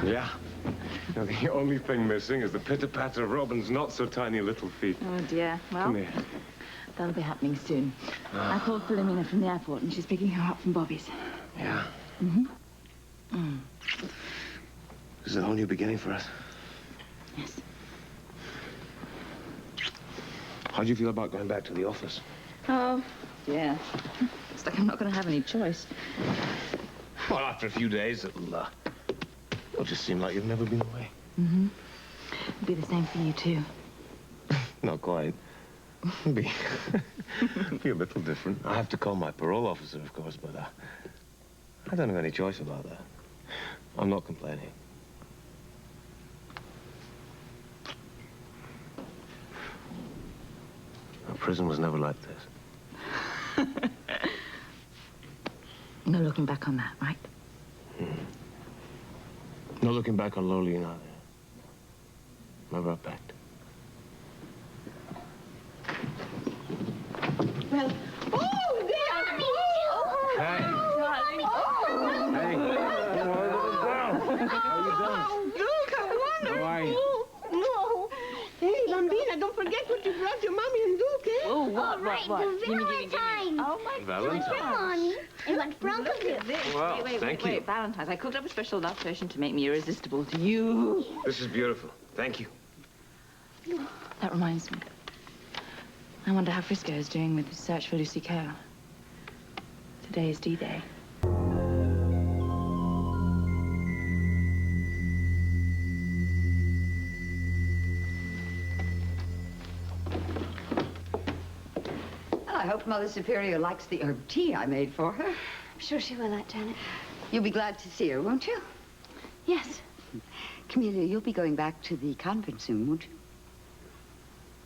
Yeah. Now, the only thing missing is the pitter-patter of Robin's not-so-tiny little feet. Oh, dear. Well, come here. That'll be happening soon. I called Philomena from the airport, and she's picking her up from Bobby's. Yeah? Mm-hmm. Mm. This is a whole new beginning for us. Yes. How do you feel about going back to the office? Oh, yeah. It's like I'm not going to have any choice. Well, after a few days, it'll just seem like you've never been away. Mm-hmm. It'll be the same for you, too. Not quite. It'll be a little different. I have to call my parole officer, of course, but I don't have any choice about that. I'm not complaining. Our prison was never like this. No looking back on that, right? No looking back on Lolene either. Never up back. Well, oh, there! Oh, hey! Hey! How you doing? Look, how wonderful! How are you? No. Hey, Bambina, don't forget what you brought your mommy and Duke, eh? Oh, what? The Valentine's. Oh, my Valentine's. Mommy. And what from Well, thank you. Wait, Valentine's. I cooked up a special love potion to make me irresistible to you. This is beautiful. Thank you. That reminds me. I wonder how Frisco is doing with his search for Lucy Coe. Today is D-Day. I hope Mother Superior likes the herb tea I made for her. I'm sure she will, Aunt Janet. You'll be glad to see her, won't you? Yes. Camellia, you'll be going back to the convent soon, won't you?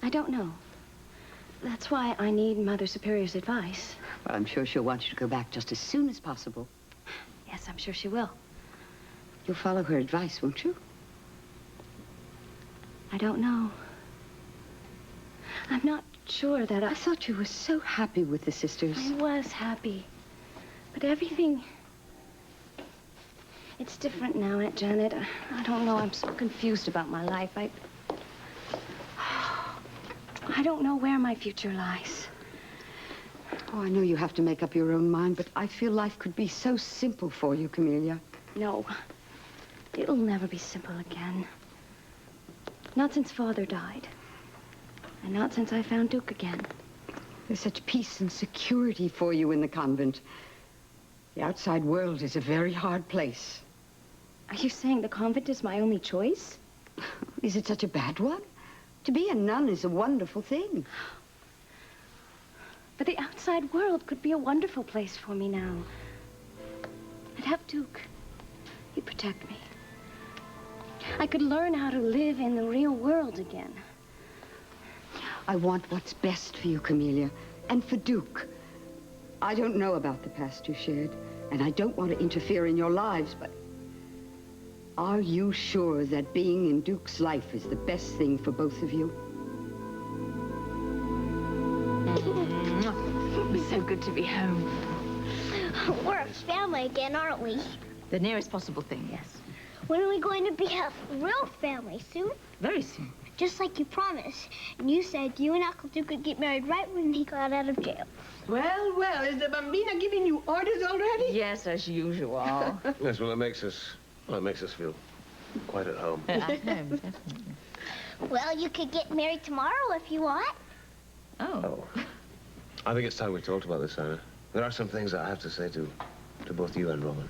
I don't know. That's why I need Mother Superior's advice. Well, I'm sure she'll want you to go back just as soon as possible. Yes, I'm sure she will. You'll follow her advice, won't you? I don't know. I'm not sure that I thought you were so happy with the sisters. I was happy. But everything... It's different now, Aunt Janet. I don't know. I'm so confused about my life. I don't know where my future lies. Oh, I know you have to make up your own mind, but I feel life could be so simple for you, Camellia. No. It'll never be simple again. Not since Father died. And not since I found Duke again. There's such peace and security for you in the convent. The outside world is a very hard place. Are you saying the convent is my only choice? Is it such a bad one? To be a nun is a wonderful thing. But the outside world could be a wonderful place for me now. I'd have Duke. He'd protect me. I could learn how to live in the real world again. I want what's best for you, Camellia, and for Duke. I don't know about the past you shared, and I don't want to interfere in your lives, but are you sure that being in Duke's life is the best thing for both of you? It was so good to be home. We're a family again, aren't we? The nearest possible thing, yes. When are we going to be a real family? Soon? Very soon. Just like you promised. And you said you and Uncle Duke would get married right when he got out of jail. Well, well, is the Bambina giving you orders already? Yes, as usual. Yes, well, it makes us feel quite at home. At home, definitely. Well, you could get married tomorrow if you want. Oh. I think it's time we talked about this, Anna. There are some things that I have to say to both you and Robin.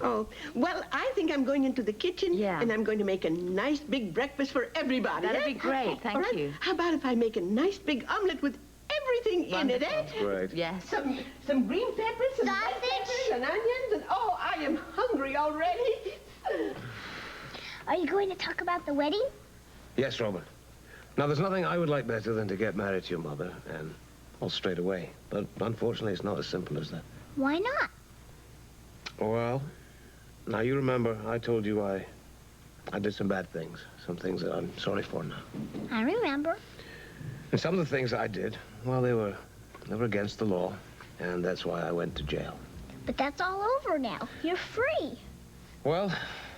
Oh, well, I think I'm going into the kitchen. Yeah. And I'm going to make a nice big breakfast for everybody. That'd eh? be great, thank All right. you. How about if I make a nice big omelet with everything in it, eh? Great. Yes. Some green peppers, some red Sausage. peppers and onions, and oh, I am hungry already. Are you going to talk about the wedding? Yes, Robin. Now, there's nothing I would like better than to get married to your mother, and all straight away. But unfortunately, it's not as simple as that. Why not? Well, now you remember I told you I did some bad things, some things that I'm sorry for now. I remember. And some of the things I did, well, they were against the law, and that's why I went to jail. But that's all over now. You're free. Well,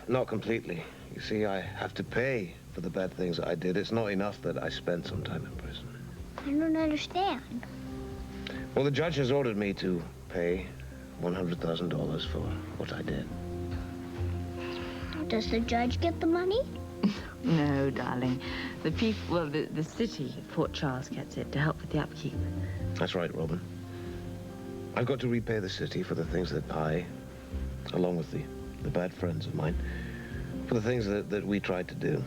not completely. You see, I have to pay for the bad things I did. It's not enough that I spent some time in prison. I don't understand. Well, the judge has ordered me to pay $100,000 for what I did. Does the judge get the money? No, darling. The city of Port Charles gets it to help with the upkeep. That's right, Robin. I've got to repay the city for the things that I, along with the bad friends of mine, for the things that we tried to do.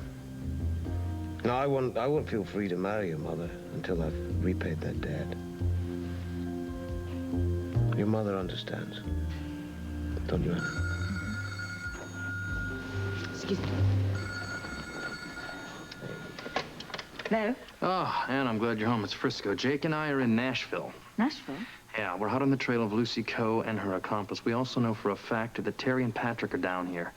Now, I won't feel free to marry your mother until I've repaid that debt. Your mother understands. Don't you, Anna? Excuse me. Hello? Oh, Ann, I'm glad you're home. It's Frisco. Jake and I are in Nashville. Nashville? Yeah, we're hot on the trail of Lucy Coe and her accomplice. We also know for a fact that Terry and Patrick are down here.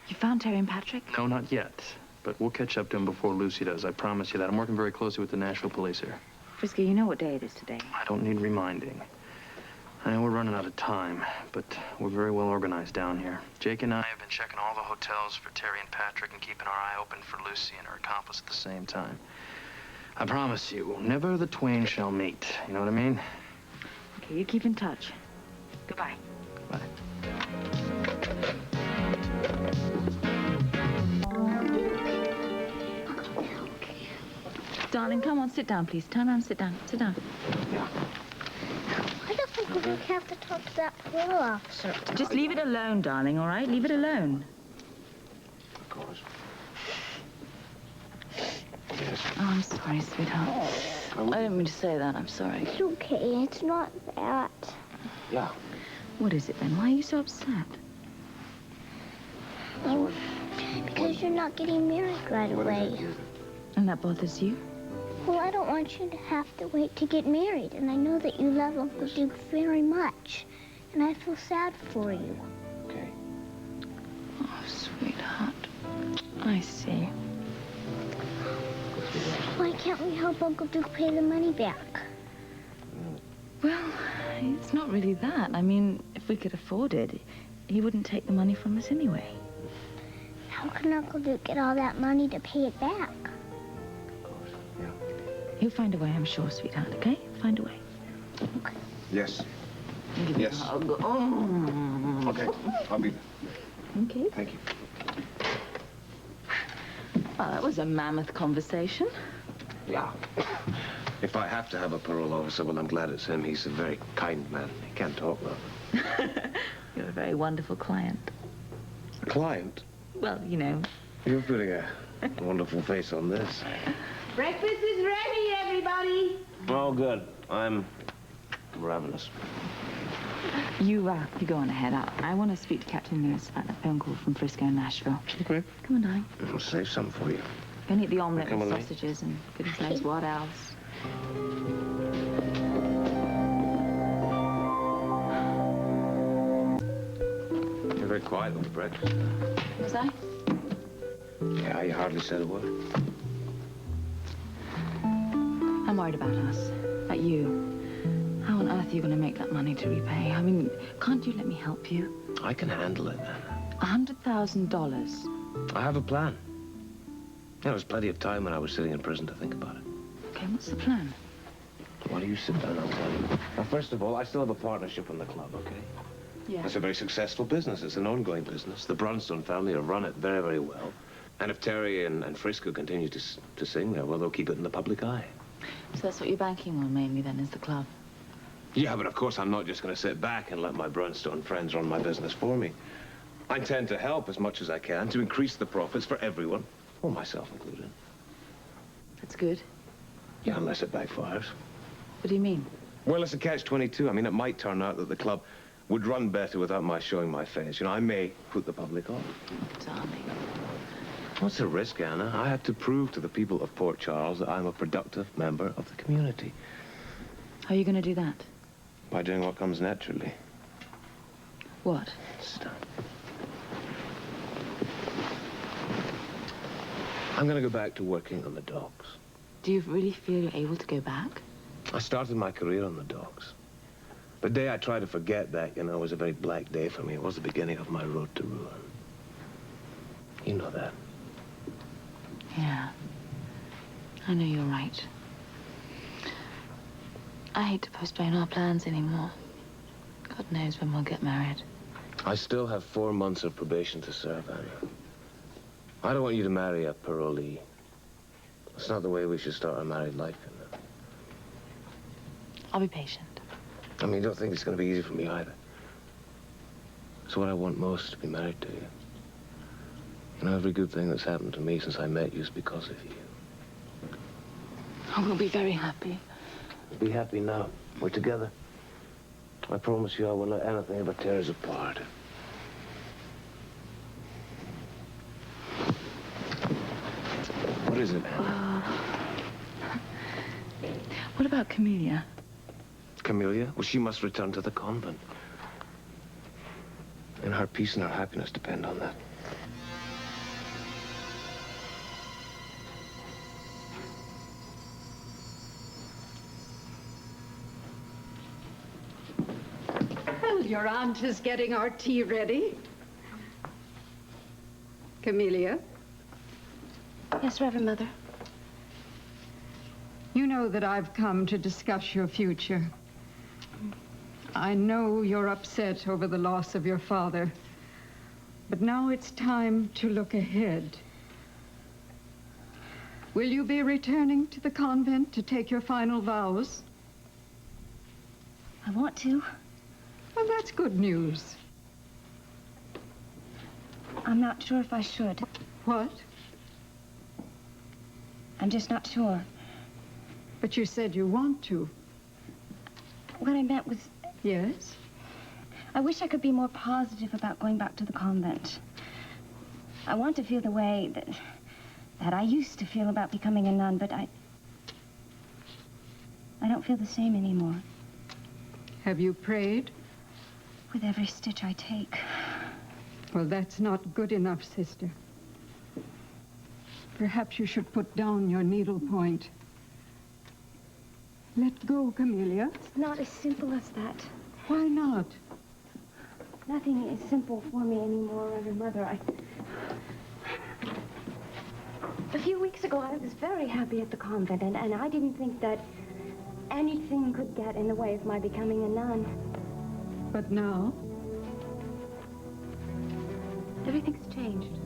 You found Terry and Patrick? No, not yet. But we'll catch up to them before Lucy does. I promise you that. I'm working very closely with the Nashville police here. Frisco, you know what day it is today. I don't need reminding. I know we're running out of time, but we're very well organized down here. Jake and I have been checking all the hotels for Terry and Patrick and keeping our eye open for Lucy and her accomplice at the same time. I promise you, never the twain shall meet. You know what I mean? Okay, you keep in touch. Goodbye. Bye. Darling, come on, sit down, please. Turn around, sit down. Sit down. Why does Uncle Duke have to talk to that parole officer? Just leave it alone, darling, all right? Leave it alone. Of course. Oh, I'm sorry, sweetheart. I didn't mean to say that. I'm sorry. It's okay. It's not that. Yeah. What is it, then? Why are you so upset? Because you're not getting married right away. And that bothers you? Well, I don't want you to have to wait to get married. And I know that you love Uncle Duke very much. And I feel sad for you. Okay. Oh, sweetheart. I see. Why can't we help Uncle Duke pay the money back? Well, it's not really that. I mean, if we could afford it, he wouldn't take the money from us anyway. How can Uncle Duke get all that money to pay it back? Of course. Yeah. He'll find a way, I'm sure, sweetheart, okay? Find a way. Okay. Yes. Give me a Yes. hug. Oh. Okay. I'll be there. Okay. Thank you. Well, that was a mammoth conversation. Yeah. If I have to have a parole officer, well, I'm glad it's him. He's a very kind man. He can't talk, though. You're a very wonderful client. Client? Well, you know. You're putting a wonderful face on this. Breakfast is ready, everybody. Oh, good. I'm ravenous. You go on ahead. I want to speak to Captain Lewis about that phone call from Frisco and Nashville. Okay. Come on, darling. I'll save some for you. Go and eat the omelette Come with with me. sausages and goodness knows what else. You're very quiet over breakfast. Was I? Yeah, you hardly said a word. I'm worried about us. About you. How on earth are you going to make that money to repay? I mean, can't you let me help you? I can handle it, Anna. $100,000. I have a plan. There was plenty of time when I was sitting in prison to think about it. Okay, what's the plan? Why do you sit down? I'll tell you. Now, first of all, I still have a partnership in the club, okay? Yeah. It's a very successful business. It's an ongoing business. The Brunstone family have run it very, very well. And if Terry and Frisco continue to sing there, well, they'll keep it in the public eye. So that's what you're banking on mainly then, is the club? Yeah, but of course I'm not just going to sit back and let my Brunstone friends run my business for me. I intend to help as much as I can to increase the profits for everyone, well, myself included. That's good. Yeah, unless it backfires. What do you mean? Well, it's a catch-22. I mean, it might turn out that the club would run better without my showing my face. You know, I may put the public off. Darling. What's the risk, Anna? I have to prove to the people of Port Charles that I'm a productive member of the community. How are you going to do that? By doing what comes naturally. What? Stop. I'm going to go back to working on the docks. Do you really feel you're able to go back? I started my career on the docks. The day I tried to forget that, you know, was a very black day for me. It was the beginning of my road to ruin. You know that. Yeah. I know you're right. I hate to postpone our plans anymore. God knows when we'll get married. I still have 4 months of probation to serve, Anna. I don't want you to marry a parolee. That's not the way we should start our married life, you know. I'll be patient. I mean, you don't think it's going to be easy for me either. It's what I want most, to be married to you. You know, every good thing that's happened to me since I met you is because of you. I will be very happy. Be happy now. We're together. I promise you I won't let anything ever tear us apart. What is it, Anna? What about Camellia? Camellia? Well, she must return to the convent. And her peace and her happiness depend on that. Well, your aunt is getting our tea ready. Camellia, Yes, Reverend Mother. you know that I've come to discuss your future. I know you're upset over the loss of your father, but now it's time to look ahead. Will you be returning to the convent to take your final vows? I want to. Well, that's good news. I'm not sure if I should. What? I'm just not sure. But you said you want to. What I meant was, Yes? I wish I could be more positive about going back to the convent. I want to feel the way that I used to feel about becoming a nun, but I don't feel the same anymore. Have you prayed? With every stitch I take. Well, that's not good enough, sister. Perhaps you should put down your needlepoint. Let go, Camellia. It's not as simple as that. Why not? Nothing is simple for me anymore, Reverend Mother. A few weeks ago, I was very happy at the convent, and I didn't think that anything could get in the way of my becoming a nun. But now? Everything's changed.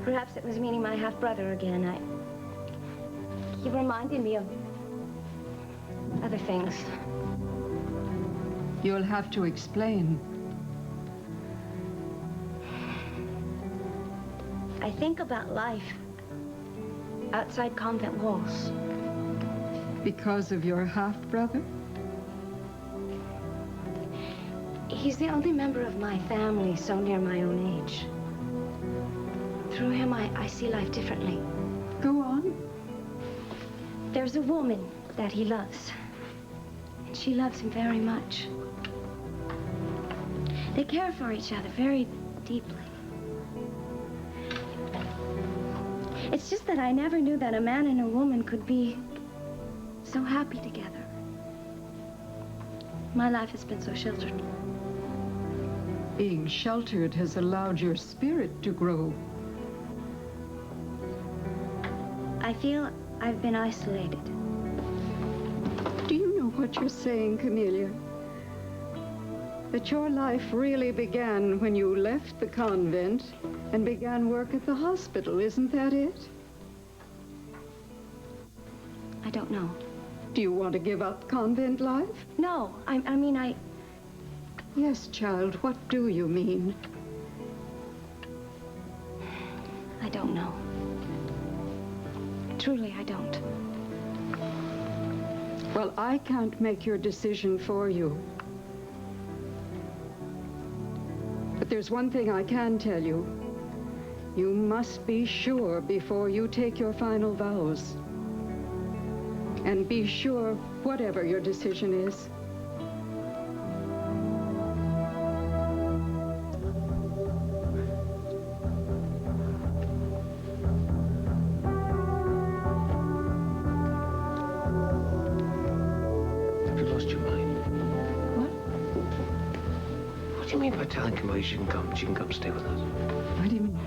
Perhaps it was meeting my half-brother again. He reminded me of other things. You'll have to explain. I think about life outside convent walls. Because of your half-brother? He's the only member of my family so near my own age. Through him, I see life differently. Go on. There's a woman that he loves, and she loves him very much. They care for each other very deeply. It's just that I never knew that a man and a woman could be so happy together. My life has been so sheltered. Being sheltered has allowed your spirit to grow. I feel I've been isolated. Do you know what you're saying, Camellia? That your life really began when you left the convent and began work at the hospital, isn't that it? I don't know. Do you want to give up convent life? No, I mean, Yes, child, what do you mean? I don't know. Truly, I don't. Well, I can't make your decision for you. But there's one thing I can tell you. You must be sure before you take your final vows. And be sure whatever your decision is. Have you lost your mind? What? What What do you mean by telling Camilla she can come stay with us? What do you mean?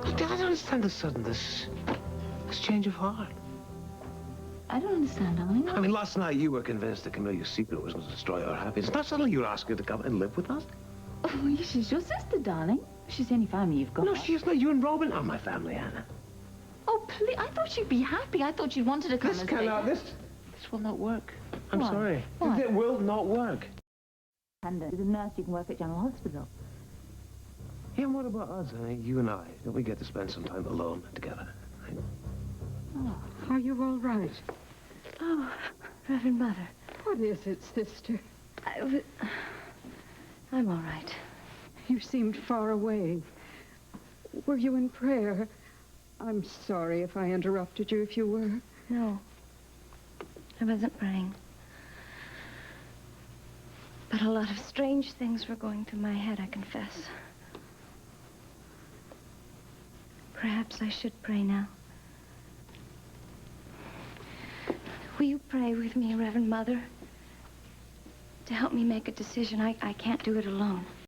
I don't understand this change of heart. I don't understand, darling. I mean, last night you were convinced that Camilla's secret was going to destroy our happiness. Now suddenly you're asking her to come and live with us? Oh, she's your sister, darling. She's the only family you've got. No, she is not. You and Robin are my family, Anna. Oh, please. I thought you'd be happy. I thought you'd wanted to come and stay. This will not work. I'm Why? sorry. Why? It will not work. And there's a nurse you can work at General Hospital. Yeah, and what about us? You and I. Don't we get to spend some time alone together? Oh. Are you all right? Oh, Reverend Mother. What is it, sister? I'm all right. You seemed far away. Were you in prayer? I'm sorry if I interrupted you, if you were. No, I wasn't praying. But a lot of strange things were going through my head, I confess. Perhaps I should pray now. Will you pray with me, Reverend Mother? To help me make a decision. I can't do it alone.